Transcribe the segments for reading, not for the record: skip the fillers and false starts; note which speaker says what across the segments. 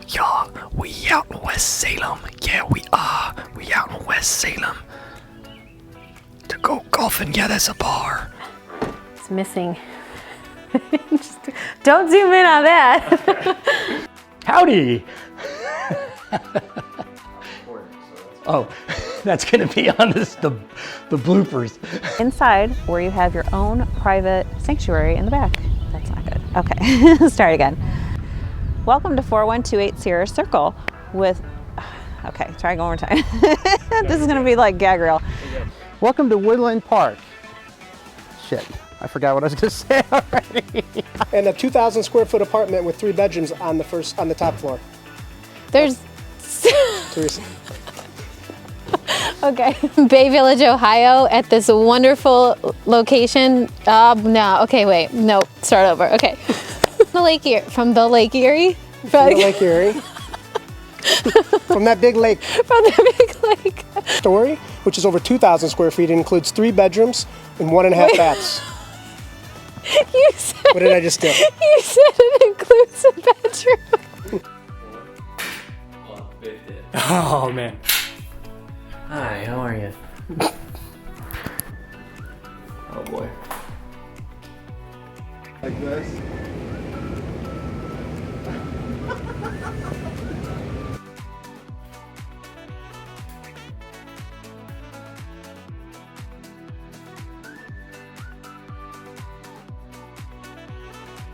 Speaker 1: Yeah, we out in West Salem. Yeah, we are. We out in West Salem. To go golfing, yeah, there's a bar.
Speaker 2: It's missing. Just don't zoom in on that.
Speaker 3: Howdy! Oh, that's gonna be on the bloopers.
Speaker 2: Inside, where you have your own private sanctuary in the back. That's not good. Okay, let's start again. Welcome to 4128 Sierra Circle with, okay, try one more time. This is gonna be like gag reel.
Speaker 3: Welcome to Woodland Park. Shit, I forgot what I was gonna say already.
Speaker 4: And a 2,000 square foot apartment with 3 bedrooms on the top floor.
Speaker 2: There's,
Speaker 4: Teresa.
Speaker 2: okay, Bay Village, Ohio, at this wonderful location. No, okay, wait, no, start over. Okay, from the Lake Erie.
Speaker 4: From the Lake Erie. From that big lake.
Speaker 2: From the big lake.
Speaker 4: Story, which is over 2,000 square feet. It includes 3 bedrooms and 1.5 baths.
Speaker 2: You said.
Speaker 4: What did I just do?
Speaker 2: You said it includes a bedroom.
Speaker 3: Oh man.
Speaker 1: Hi, how are you? Oh boy.
Speaker 4: Like this.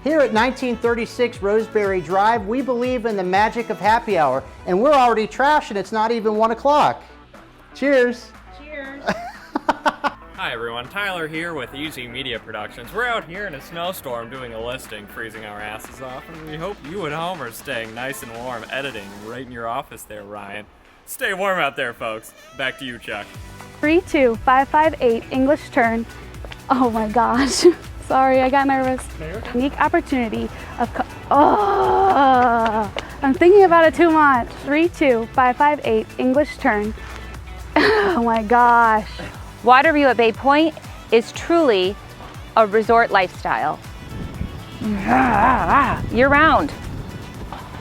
Speaker 3: Here at 1936 Roseberry Drive, we believe in the magic of happy hour, and we're already trashed and it's not even 1 o'clock. Cheers.
Speaker 2: Cheers.
Speaker 5: Hi everyone, Tyler here with EZ Media Productions. We're out here in a snowstorm doing a listing, freezing our asses off, and we hope you at home are staying nice and warm, editing right in your office there, Ryan. Stay warm out there, folks. Back to you, Chuck.
Speaker 6: 32558 English turn. Oh my gosh. Sorry, I got nervous. Unique opportunity of, I'm thinking about it too much. 32558 English turn. Oh my gosh.
Speaker 7: Water view at Bay Point is truly a resort lifestyle. Year round.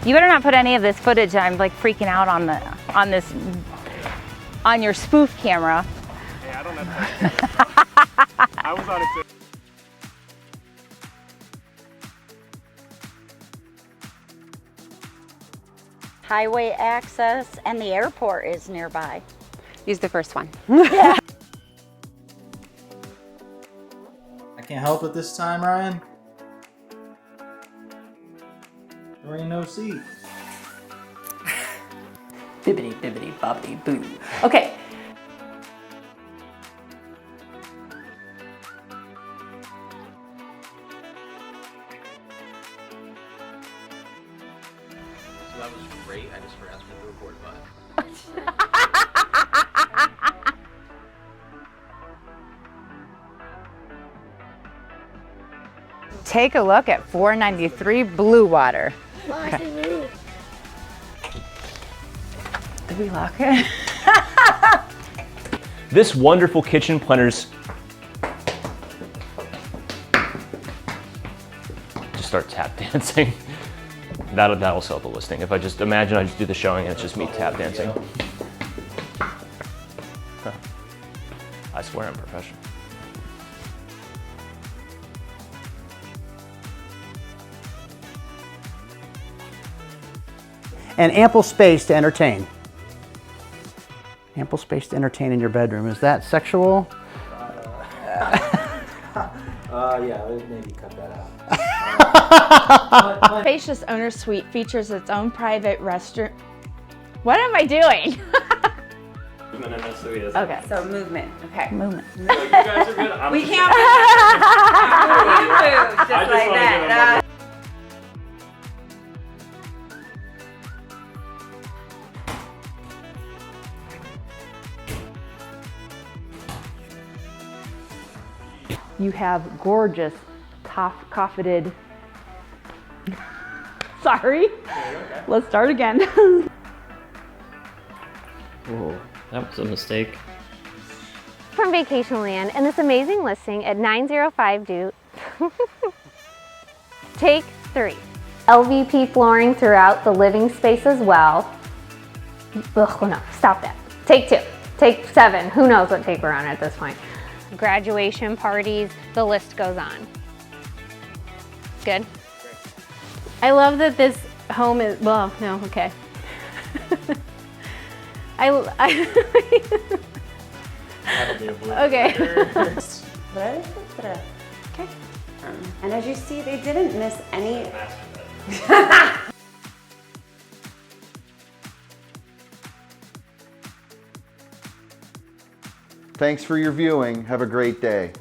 Speaker 7: You better not put any of this footage. I'm like freaking out on your spoof camera.
Speaker 5: Hey, I don't have to. I was on it too.
Speaker 8: Highway access and the airport is nearby.
Speaker 7: Use the first one.
Speaker 8: Yeah.
Speaker 9: I can't help it this time, Ryan. There ain't no seat.
Speaker 2: Bibbidi bibbidi bobbidi boo. Okay.
Speaker 1: So that was great. I just forgot to hit the record button.
Speaker 7: Take a look at 493 Blue Water.
Speaker 6: Okay.
Speaker 7: Did we lock it?
Speaker 10: This wonderful kitchen planner's just start tap dancing. That'll sell the listing. If I just imagine I just do the showing and it's just me tap dancing. Huh. I swear I'm professional.
Speaker 3: And ample space to entertain. Ample space to entertain in your bedroom. Is that sexual?
Speaker 9: Yeah, maybe cut that out.
Speaker 7: Spacious owner suite features its own private restaurant. What am I doing? Okay.
Speaker 8: So movement. Okay.
Speaker 7: Movement.
Speaker 5: You guys are good.
Speaker 8: We can't move just like that.
Speaker 2: You have gorgeous, top-coffited. Sorry.
Speaker 5: Okay.
Speaker 2: Let's start again.
Speaker 11: Whoa, that was a mistake.
Speaker 6: From Vacation Land and this amazing listing at 905 Duke. Take 3.
Speaker 12: LVP flooring throughout the living space as well. Ugh, no, stop that. Take 2. Take 7. Who knows what take we're on at this point. Graduation parties, the list goes on. Good.
Speaker 13: I love that this home is, well, no, okay. Okay.
Speaker 14: Okay. And as you see, they didn't miss any.
Speaker 15: Thanks for your viewing. Have a great day.